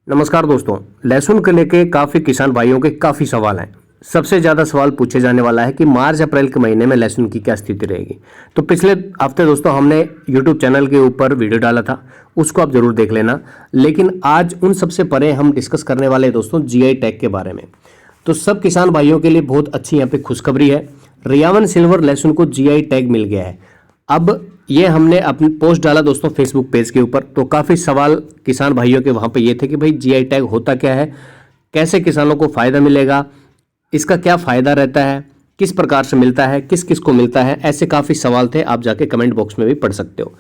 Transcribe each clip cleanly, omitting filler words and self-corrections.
नमस्कार दोस्तों। लहसुन को लेके काफ़ी किसान भाइयों के काफ़ी सवाल हैं। सबसे ज़्यादा सवाल पूछे जाने वाला है कि मार्च अप्रैल के महीने में लहसुन की क्या स्थिति रहेगी। तो पिछले हफ्ते दोस्तों हमने यूट्यूब चैनल के ऊपर वीडियो डाला था, उसको आप ज़रूर देख लेना। लेकिन आज उन सबसे परे हम डिस्कस करने वाले हैं दोस्तों जीआई टैग के बारे में। तो सब किसान भाइयों के लिए बहुत अच्छी यहाँ पे खुशखबरी है। रियावन सिल्वर लहसुन को जीआई टैग मिल गया है। अब ये हमने अपनी पोस्ट डाला दोस्तों फेसबुक पेज के ऊपर, तो काफ़ी सवाल किसान भाइयों के वहाँ पे ये थे कि भाई जीआई टैग होता क्या है, कैसे किसानों को फ़ायदा मिलेगा, इसका क्या फ़ायदा रहता है, किस प्रकार से मिलता है, किस किस को मिलता है। ऐसे काफ़ी सवाल थे, आप जाके कमेंट बॉक्स में भी पढ़ सकते हो।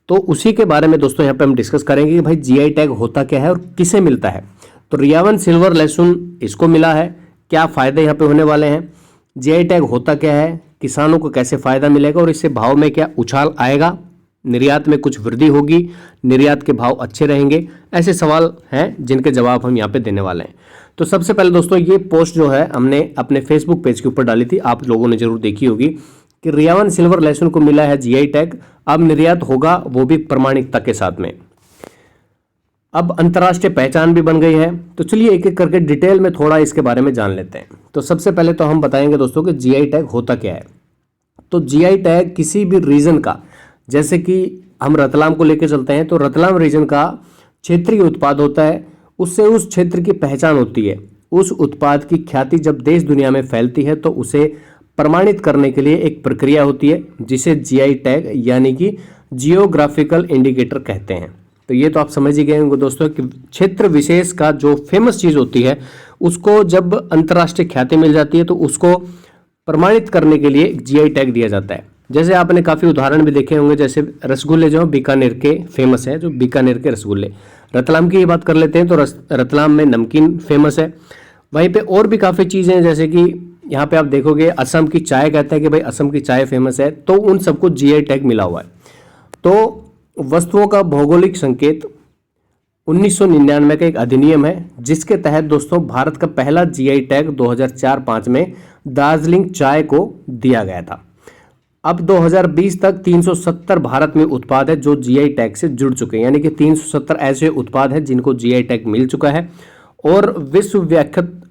तो उसी के बारे में दोस्तों यहाँ पे हम डिस्कस करेंगे कि भाई जीआई टैग होता क्या है और किसे मिलता है। तो रियावन सिल्वर लहसुन इसको मिला है, क्या फ़ायदे यहाँ पे होने वाले हैं, जीआई टैग होता क्या है, किसानों को कैसे फ़ायदा मिलेगा और इससे भाव में क्या उछाल आएगा, निर्यात में कुछ वृद्धि होगी, निर्यात के भाव अच्छे रहेंगे। ऐसे सवाल हैं जिनके जवाब हम यहाँ पे देने वाले हैं। तो सबसे पहले दोस्तों ये पोस्ट जो है हमने अपने फेसबुक पेज के ऊपर डाली थी, आप लोगों ने जरूर देखी होगी कि रियावन सिल्वर लहसुन को मिला है जीआई टैग, अब निर्यात होगा वो भी प्रमाणिकता के साथ में। अब अंतर्राष्ट्रीय पहचान भी बन गई है। तो चलिए एक एक करके डिटेल में थोड़ा इसके बारे में जान लेते हैं। तो सबसे पहले तो हम बताएंगे दोस्तों कि जीआई टैग होता क्या है। तो जीआई टैग किसी भी रीजन का, जैसे कि हम रतलाम को लेकर चलते हैं तो रतलाम रीजन का क्षेत्रीय उत्पाद होता है, उससे उस क्षेत्र की पहचान होती है। उस उत्पाद की ख्याति जब देश दुनिया में फैलती है तो उसे प्रमाणित करने के लिए एक प्रक्रिया होती है जिसे जीआई टैग यानी कि जियोग्राफिकल इंडिकेटर कहते हैं। तो ये तो आप समझ ही गए होंगे दोस्तों कि क्षेत्र विशेष का जो फेमस चीज़ होती है उसको जब अंतर्राष्ट्रीय ख्याति मिल जाती है तो उसको प्रमाणित करने के लिए जीआई टैग दिया जाता है। जैसे आपने काफ़ी उदाहरण भी देखे होंगे, जैसे रसगुल्ले जो बीकानेर के फेमस है, जो बीकानेर के रसगुल्ले। रतलाम की ये बात कर लेते हैं तो रतलाम में नमकीन फेमस है। वहीं पे और भी काफ़ी चीज़ें हैं, जैसे कि यहाँ पे आप देखोगे असम की चाय कहते हैं कि भाई असम की चाय फेमस है, तो उन सबको जीआई टैग मिला हुआ है। तो वस्तुओं का भौगोलिक संकेत 1999 का एक अधिनियम है जिसके तहत दोस्तों भारत का पहला जीआई टैग 2004-05 में दार्जिलिंग चाय को दिया गया था। अब 2020 तक 370 भारत में उत्पाद है जो जीआई टैग से जुड़ चुके हैं, यानी कि 370 ऐसे उत्पाद हैं जिनको जीआई टैग मिल चुका है और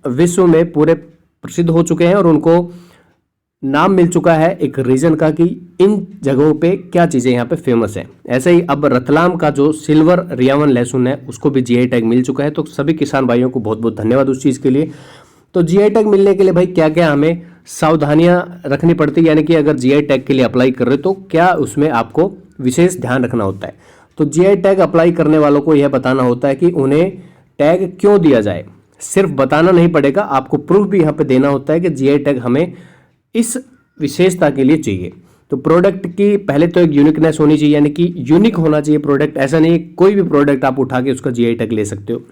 विश्व में पूरे प्रसिद्ध हो चुके हैं और उनको नाम मिल चुका है एक रीजन का कि इन जगहों पे क्या चीज़ें यहाँ पे फेमस हैं। ऐसे ही अब रतलाम का जो सिल्वर रियावन लहसुन है उसको भी जीआई टैग मिल चुका है। तो सभी किसान भाइयों को बहुत बहुत धन्यवाद उस चीज़ के लिए। तो जीआई टैग मिलने के लिए भाई क्या क्या हमें सावधानियां रखनी पड़ती है, यानी कि अगर जीआई टैग के लिए अप्लाई कर रहे हो तो क्या उसमें आपको विशेष ध्यान रखना होता है। तो जीआई टैग अप्लाई करने वालों को यह बताना होता है कि उन्हें टैग क्यों दिया जाए। सिर्फ बताना नहीं पड़ेगा, आपको प्रूफ भी यहाँ पे देना होता है कि जीआई टैग हमें इस विशेषता के लिए चाहिए। तो प्रोडक्ट की पहले तो एक यूनिकनेस होनी चाहिए, यानी कि यूनिक होना चाहिए प्रोडक्ट। ऐसा नहीं कोई भी प्रोडक्ट आप उठा के उसका जीआई टैग ले सकते हो,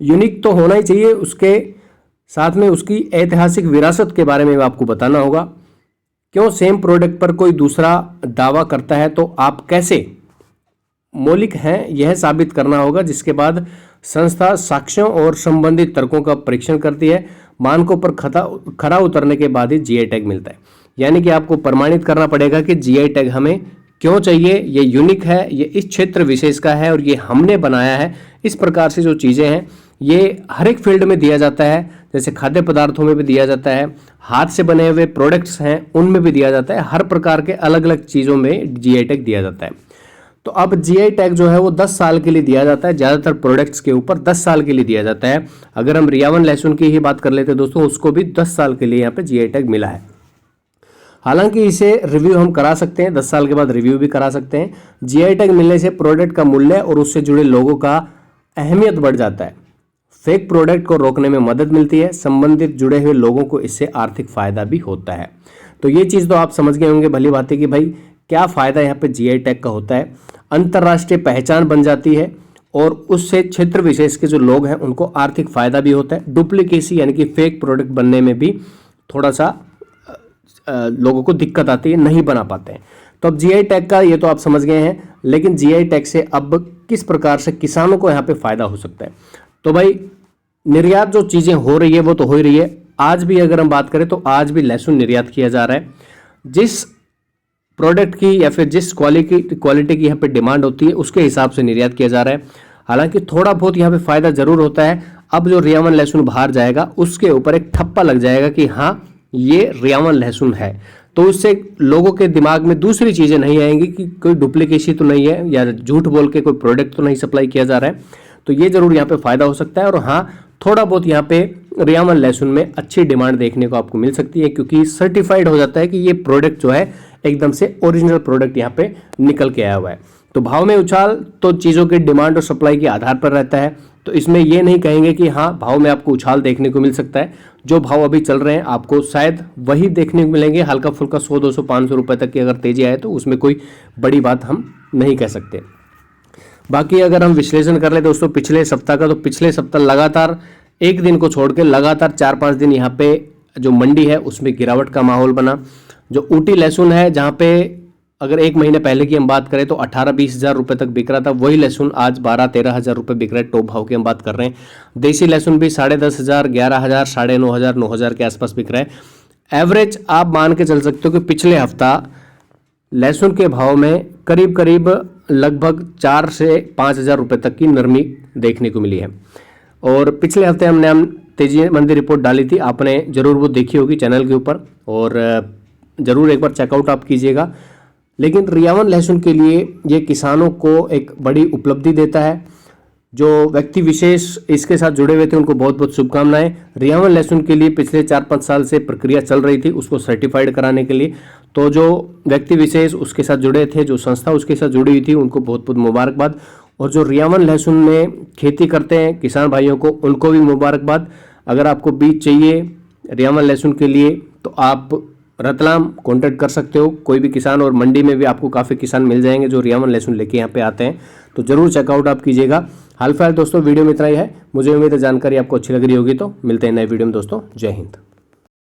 यूनिक तो होना ही चाहिए। उसके साथ में उसकी ऐतिहासिक विरासत के बारे में आपको बताना होगा। क्यों सेम प्रोडक्ट पर कोई दूसरा दावा करता है तो आप कैसे मौलिक हैं यह साबित करना होगा, जिसके बाद संस्था साक्ष्यों और संबंधित तर्कों का परीक्षण करती है। मानकों पर खरा उतरने के बाद ही जीआई टैग मिलता है। यानी कि आपको प्रमाणित करना पड़ेगा कि जीआई टैग हमें क्यों चाहिए, ये यूनिक है, ये इस क्षेत्र विशेष का है और ये हमने बनाया है। इस प्रकार से जो चीज़ें हैं ये हर एक फील्ड में दिया जाता है, जैसे खाद्य पदार्थों में भी दिया जाता है, हाथ से बने हुए प्रोडक्ट्स हैं उनमें भी दिया जाता है। हर प्रकार के अलग अलग चीज़ों में जीआई टैग दिया जाता है। तो अब जीआई टैग जो है वो 10 साल के लिए दिया जाता है, ज़्यादातर प्रोडक्ट्स के ऊपर 10 साल के लिए दिया जाता है। अगर हम रियावन लहसुन की ही बात कर लेते हैं दोस्तों, उसको भी 10 साल के लिए यहाँ पे जीआई टैग मिला है। हालांकि इसे रिव्यू हम करा सकते हैं, 10 साल के बाद रिव्यू भी करा सकते हैं। जीआई टैग मिलने से प्रोडक्ट का मूल्य और उससे जुड़े लोगों का अहमियत बढ़ जाता है। फेक प्रोडक्ट को रोकने में मदद मिलती है, संबंधित जुड़े हुए लोगों को इससे आर्थिक फायदा भी होता है। तो ये चीज़ तो आप समझ गए होंगे भली बात है कि भाई क्या फ़ायदा यहाँ पे जीआई टैग का होता है। अंतर्राष्ट्रीय पहचान बन जाती है और उससे क्षेत्र विशेष के जो लोग हैं उनको आर्थिक फायदा भी होता है। डुप्लीकेसी यानी कि फेक प्रोडक्ट बनने में भी थोड़ा सा लोगों को दिक्कत आती है, नहीं बना पाते हैं। तो अब जीआई टैग का ये तो आप समझ गए हैं, लेकिन जीआई टैग से अब किस प्रकार से किसानों को यहाँ पे फायदा हो सकता है। तो भाई निर्यात जो चीज़ें हो रही है वो तो हो ही रही है। आज भी अगर हम बात करें तो आज भी लहसुन निर्यात किया जा रहा है। जिस प्रोडक्ट की या फिर जिस क्वालिटी की यहाँ पे डिमांड होती है उसके हिसाब से निर्यात किया जा रहा है। हालांकि थोड़ा बहुत यहाँ पे फायदा जरूर होता है। अब जो रियावन लहसुन बाहर जाएगा उसके ऊपर एक ठप्पा लग जाएगा कि हाँ ये रियावन लहसुन है, तो उससे लोगों के दिमाग में दूसरी चीजें नहीं आएंगी कि कोई डुप्लीकेसी तो नहीं है या झूठ बोल के कोई प्रोडक्ट तो नहीं सप्लाई किया जा रहा है। तो ये जरूर यहाँ पे फायदा हो सकता है। और हाँ, थोड़ा बहुत यहाँ पे रियावन लहसुन में अच्छी डिमांड देखने को आपको मिल सकती है, क्योंकि सर्टिफाइड हो जाता है कि ये प्रोडक्ट जो है एकदम से ओरिजिनल प्रोडक्ट यहाँ पे निकल के आया हुआ है। तो भाव में उछाल तो चीज़ों के डिमांड और सप्लाई के आधार पर रहता है। तो इसमें ये नहीं कहेंगे कि हाँ भाव में आपको उछाल देखने को मिल सकता है। जो भाव अभी चल रहे हैं आपको शायद वही देखने को मिलेंगे, हल्का फुल्का 100, 200, 500 रुपये तक की अगर तेजी आए तो उसमें कोई बड़ी बात हम नहीं कह सकते। बाकी अगर हम विश्लेषण कर ले दोस्तों पिछले सप्ताह का, तो पिछले सप्ताह लगातार एक दिन को छोड़ के लगातार 4-5 दिन यहाँ पे जो मंडी है उसमें गिरावट का माहौल बना। जो ऊटी लहसुन है, जहाँ पे अगर एक महीने पहले की हम बात करें तो 18-20 हज़ार रुपये तक बिक रहा था, वही लहसुन आज 12-13 हज़ार रुपये बिक रहा है। टॉप भाव की हम बात कर रहे हैं। देसी लहसुन भी 10,500, 11,000, 9,500, 9,000 के आसपास बिक रहा है। एवरेज आप मान के चल सकते हो कि पिछले हफ्ता लहसुन के भाव में करीब करीब लगभग 4 से 5 हज़ार रुपये तक की नरमी देखने को मिली है। और पिछले हफ्ते हमने तेजी मंदी रिपोर्ट डाली थी, आपने जरूर वो देखी होगी चैनल के ऊपर, और ज़रूर एक बार चेकआउट आप कीजिएगा। लेकिन रियावन लहसुन के लिए ये किसानों को एक बड़ी उपलब्धि देता है। जो व्यक्ति विशेष इसके साथ जुड़े हुए थे उनको बहुत बहुत शुभकामनाएं। रियावन लहसुन के लिए पिछले 4-5 साल से प्रक्रिया चल रही थी उसको सर्टिफाइड कराने के लिए। तो जो व्यक्ति विशेष उसके साथ जुड़े थे, जो संस्था उसके साथ जुड़ी हुई थी, उनको बहुत बहुत मुबारकबाद। और जो रियावन लहसुन में खेती करते हैं किसान भाइयों को, उनको भी मुबारकबाद। अगर आपको बीज चाहिए रियावन लहसुन के लिए तो आप रतलाम कांटेक्ट कर सकते हो कोई भी किसान, और मंडी में भी आपको काफ़ी किसान मिल जाएंगे जो रियावन लहसुन लेके यहाँ पे आते हैं। तो जरूर चेकआउट आप कीजिएगा। हाल फिलहाल दोस्तों वीडियो में इतना ही है। मुझे उम्मीद है जानकारी आपको अच्छी लग रही होगी। तो मिलते हैं नए वीडियो में दोस्तों। जय हिंद।